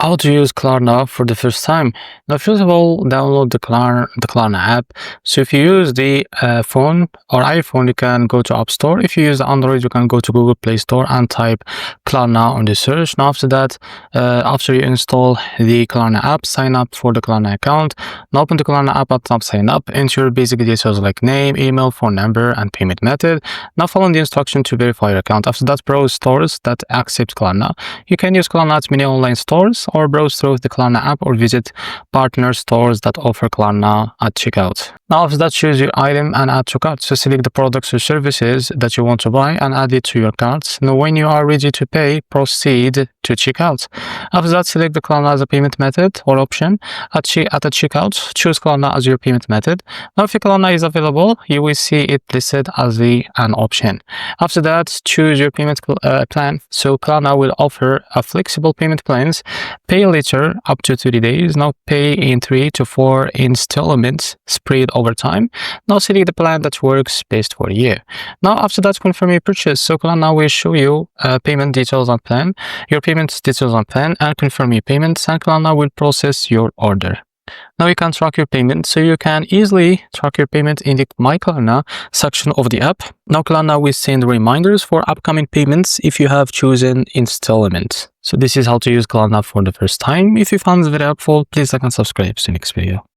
How to use Klarna for the first time. Now, first of all, download the Klarna app. So if you use the phone or iPhone, you can go to App Store. If you use Android, you can go to Google Play Store and type Klarna on the search. Now after that, after you install the Klarna app, sign up for the Klarna account. Now open the Klarna app at top, sign up, enter your basic details like name, email, phone number, and payment method. Now follow the instruction to verify your account. After that, browse stores that accept Klarna. You can use Klarna at many online stores, or browse through the Klarna app, or visit partner stores that offer Klarna at checkout. Now after that, choose your item and add to cart. So select the products or services that you want to buy and add it to your cart. Now when you are ready to pay, proceed to checkout. After that, select the Klarna as a payment method or option. At the checkout, choose Klarna as your payment method. Now if Klarna is available, you will see it listed as an option. After that, choose your payment plan. So Klarna will offer a flexible payment plans. Pay later up to 30 days. Now pay in 3 to 4 installments spread over time. Now select the plan that works best for you. Now after that, confirm your purchase. So Klarna will show you payment details on plan, your payment details on plan, and confirm your payments, and Klarna will process your order. Now you can track your payment, so you can easily track your payment in the My Klarna section of the app. Now Klarna will send reminders for upcoming payments if you have chosen installment. So this is how to use Klarna for the first time. If you found this very helpful, please like and subscribe. See you next video.